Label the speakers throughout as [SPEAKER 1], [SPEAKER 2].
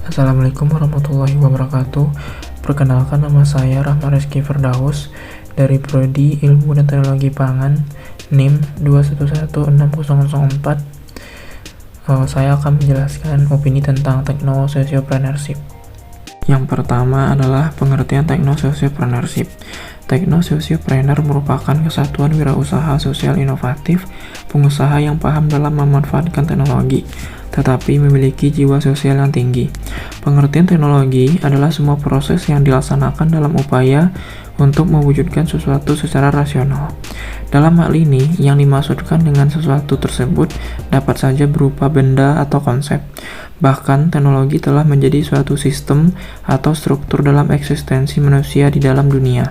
[SPEAKER 1] Assalamualaikum warahmatullahi wabarakatuh. Perkenalkan, nama saya Rahman Rizky Firdaus dari Prodi Ilmu dan Teknologi Pangan, NIM 2116004. Saya akan menjelaskan opini tentang techno-sociopreneurship. Yang pertama adalah pengertian techno-sociopreneurship. Techno-sociopreneur merupakan kesatuan wirausaha sosial inovatif, pengusaha yang paham dalam memanfaatkan teknologi, tetapi memiliki jiwa sosial yang tinggi. Pengertian teknologi adalah semua proses yang dilaksanakan dalam upaya untuk mewujudkan sesuatu secara rasional. Dalam hal ini, yang dimaksudkan dengan sesuatu tersebut dapat saja berupa benda atau konsep. Bahkan, teknologi telah menjadi suatu sistem atau struktur dalam eksistensi manusia di dalam dunia.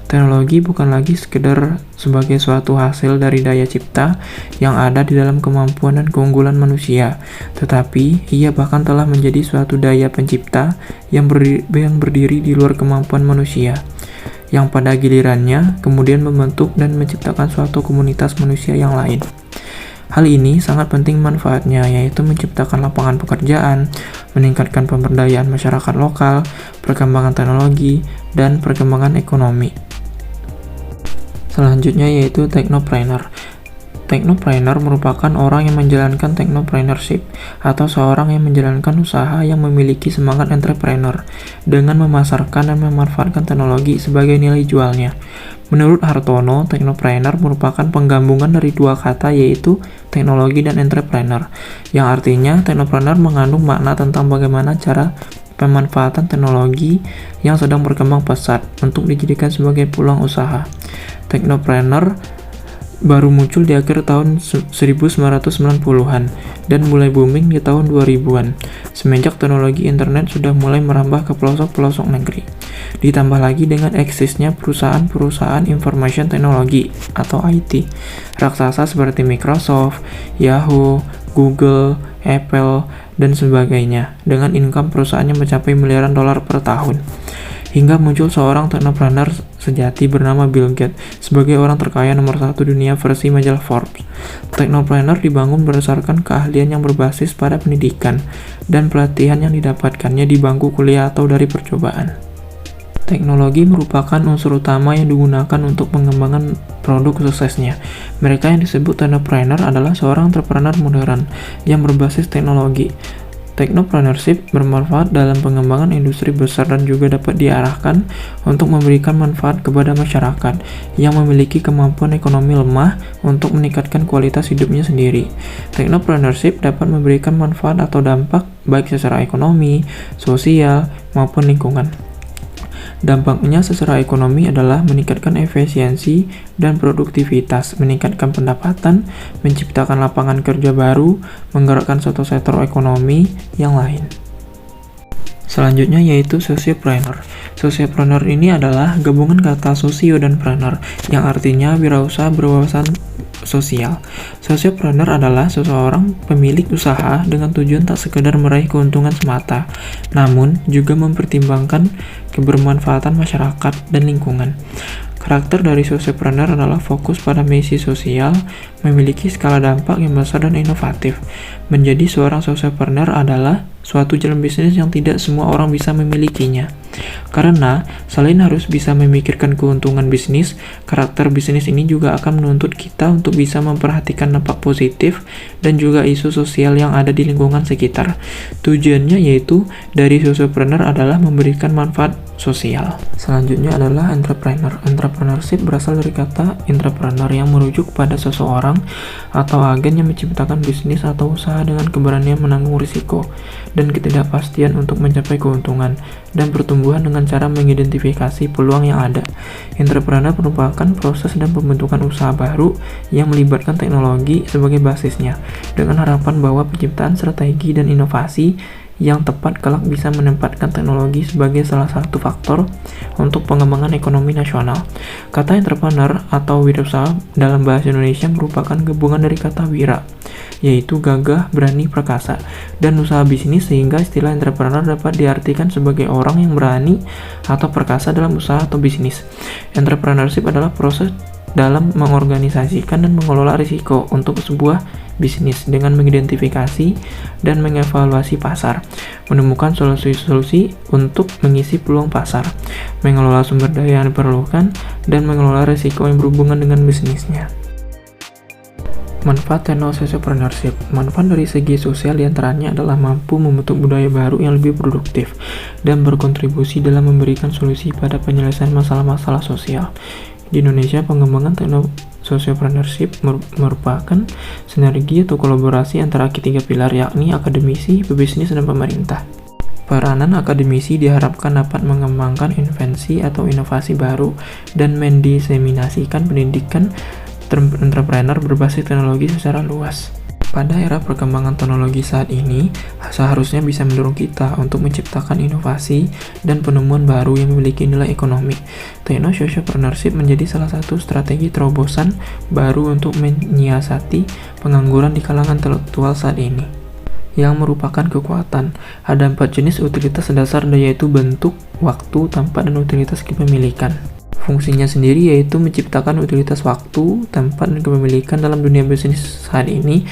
[SPEAKER 1] Teknologi bukan lagi sekedar sebagai suatu hasil dari daya cipta yang ada di dalam kemampuan dan keunggulan manusia, tetapi ia bahkan telah menjadi suatu daya pencipta yang berdiri di luar kemampuan manusia, yang pada gilirannya kemudian membentuk dan menciptakan suatu komunitas manusia yang lain. Hal ini sangat penting manfaatnya, yaitu menciptakan lapangan pekerjaan, meningkatkan pemberdayaan masyarakat lokal, perkembangan teknologi, dan perkembangan ekonomi. Selanjutnya yaitu technopreneur. Technopreneur merupakan orang yang menjalankan technopreneurship atau seorang yang menjalankan usaha yang memiliki semangat entrepreneur dengan memasarkan dan memanfaatkan teknologi sebagai nilai jualnya. Menurut Hartono, technopreneur merupakan penggabungan dari dua kata, yaitu teknologi dan entrepreneur, yang artinya technopreneur mengandung makna tentang bagaimana cara pemanfaatan teknologi yang sedang berkembang pesat untuk dijadikan sebagai peluang usaha. Technopreneur baru muncul di akhir tahun 1990-an dan mulai booming di tahun 2000-an, semenjak teknologi internet sudah mulai merambah ke pelosok-pelosok negeri. Ditambah lagi dengan eksisnya perusahaan-perusahaan information technology atau IT, raksasa seperti Microsoft, Yahoo, Google, Apple, dan sebagainya, dengan income perusahaannya mencapai miliaran dolar per tahun. Hingga muncul seorang technopreneur sejati bernama Bill Gates sebagai orang terkaya nomor 1 dunia versi majalah Forbes. Technopreneur dibangun berdasarkan keahlian yang berbasis pada pendidikan dan pelatihan yang didapatkannya di bangku kuliah atau dari percobaan. Teknologi merupakan unsur utama yang digunakan untuk pengembangan produk suksesnya. Mereka yang disebut technopreneur adalah seorang entrepreneur modern yang berbasis teknologi. Technopreneurship bermanfaat dalam pengembangan industri besar dan juga dapat diarahkan untuk memberikan manfaat kepada masyarakat yang memiliki kemampuan ekonomi lemah untuk meningkatkan kualitas hidupnya sendiri. Technopreneurship dapat memberikan manfaat atau dampak baik secara ekonomi, sosial, maupun lingkungan. Dampaknya secara ekonomi adalah meningkatkan efisiensi dan produktivitas, meningkatkan pendapatan, menciptakan lapangan kerja baru, menggerakkan suatu sektor ekonomi yang lain. Selanjutnya yaitu sociopreneur. Sociopreneur ini adalah gabungan kata sosio dan preneur, yang artinya wirausaha berwawasan sosial. Sociopreneur adalah seseorang pemilik usaha dengan tujuan tak sekedar meraih keuntungan semata, namun juga mempertimbangkan kebermanfaatan masyarakat dan lingkungan. Karakter dari sociopreneur adalah fokus pada misi sosial, memiliki skala dampak yang besar dan inovatif. Menjadi seorang sociopreneur adalah suatu jalan bisnis yang tidak semua orang bisa memilikinya. Karena selain harus bisa memikirkan keuntungan bisnis, karakter bisnis ini juga akan menuntut kita untuk bisa memperhatikan dampak positif dan juga isu sosial yang ada di lingkungan sekitar. Tujuannya yaitu dari sociopreneur adalah memberikan manfaat sosial. Selanjutnya adalah entrepreneur. Entrepreneurship berasal dari kata entrepreneur yang merujuk pada seseorang atau agen yang menciptakan bisnis atau usaha dengan keberanian menanggung risiko dan ketidakpastian untuk mencapai keuntungan dan pertumbuhan dengan cara mengidentifikasi peluang yang ada. Entrepreneur merupakan proses dan pembentukan usaha baru yang melibatkan teknologi sebagai basisnya, dengan harapan bahwa penciptaan strategi dan inovasi yang tepat kelak bisa menempatkan teknologi sebagai salah satu faktor untuk pengembangan ekonomi nasional. Kata entrepreneur atau wirausaha dalam bahasa Indonesia merupakan gabungan dari kata wira, yaitu gagah, berani, perkasa, dan usaha bisnis, sehingga istilah entrepreneur dapat diartikan sebagai orang yang berani atau perkasa dalam usaha atau bisnis. Entrepreneurship adalah proses dalam mengorganisasikan dan mengelola risiko untuk sebuah bisnis dengan mengidentifikasi dan mengevaluasi pasar, menemukan solusi-solusi untuk mengisi peluang pasar, mengelola sumber daya yang diperlukan, dan mengelola risiko yang berhubungan dengan bisnisnya. Manfaat techno-sociopreneurship. Manfaat dari segi sosial diantaranya adalah mampu membentuk budaya baru yang lebih produktif dan berkontribusi dalam memberikan solusi pada penyelesaian masalah-masalah sosial. Di Indonesia, pengembangan techno-sociopreneurship merupakan sinergi atau kolaborasi antara ketiga pilar, yakni akademisi, pebisnis, dan pemerintah. Peranan akademisi diharapkan dapat mengembangkan invensi atau inovasi baru dan mendiseminasikan pendidikan entrepreneur berbasis teknologi secara luas. Pada era perkembangan teknologi saat ini, seharusnya bisa mendorong kita untuk menciptakan inovasi dan penemuan baru yang memiliki nilai ekonomi. Techno-sociopreneurship menjadi salah satu strategi terobosan baru untuk menyiasati pengangguran di kalangan intelektual saat ini. Yang merupakan kekuatan. Ada 4 jenis utilitas dasar, yaitu bentuk, waktu, tempat, dan utilitas kepemilikan. Fungsinya sendiri yaitu menciptakan utilitas waktu, tempat, dan kepemilikan dalam dunia bisnis saat ini.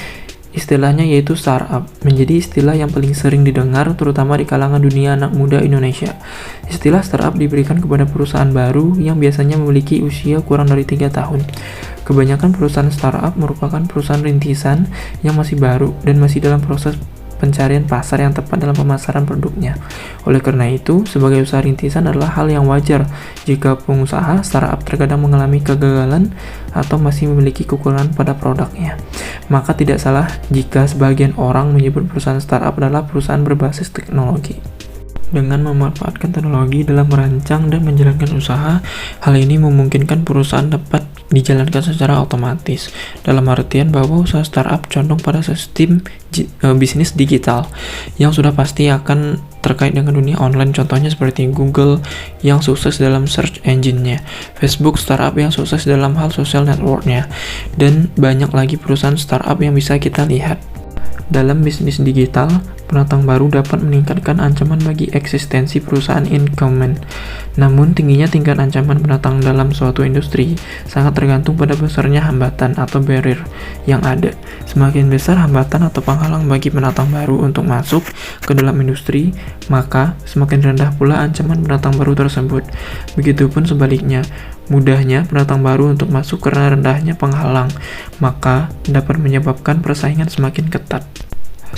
[SPEAKER 1] Istilahnya yaitu startup, menjadi istilah yang paling sering didengar terutama di kalangan dunia anak muda Indonesia. Istilah startup diberikan kepada perusahaan baru yang biasanya memiliki usia kurang dari 3 tahun. Kebanyakan perusahaan startup merupakan perusahaan rintisan yang masih baru dan masih dalam proses pencarian pasar yang tepat dalam pemasaran produknya. Oleh karena itu, sebagai usaha rintisan adalah hal yang wajar jika pengusaha startup terkadang mengalami kegagalan atau masih memiliki kekurangan pada produknya. Maka tidak salah jika sebagian orang menyebut perusahaan startup adalah perusahaan berbasis teknologi. Dengan memanfaatkan teknologi dalam merancang dan menjalankan usaha, hal ini memungkinkan perusahaan dapat dijalankan secara otomatis. Dalam artian bahwa usaha startup condong pada sistem bisnis digital yang sudah pasti akan terkait dengan dunia online, contohnya seperti Google yang sukses dalam search engine-nya, Facebook startup yang sukses dalam hal social network-nya, dan banyak lagi perusahaan startup yang bisa kita lihat. Dalam bisnis digital, pendatang baru dapat meningkatkan ancaman bagi eksistensi perusahaan incumbent. Namun, tingginya tingkat ancaman pendatang dalam suatu industri sangat tergantung pada besarnya hambatan atau barrier yang ada. Semakin besar hambatan atau penghalang bagi pendatang baru untuk masuk ke dalam industri, maka semakin rendah pula ancaman pendatang baru tersebut. Begitupun sebaliknya, mudahnya pendatang baru untuk masuk karena rendahnya penghalang, maka dapat menyebabkan persaingan semakin ketat.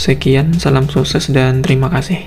[SPEAKER 1] Sekian, salam sukses dan terima kasih.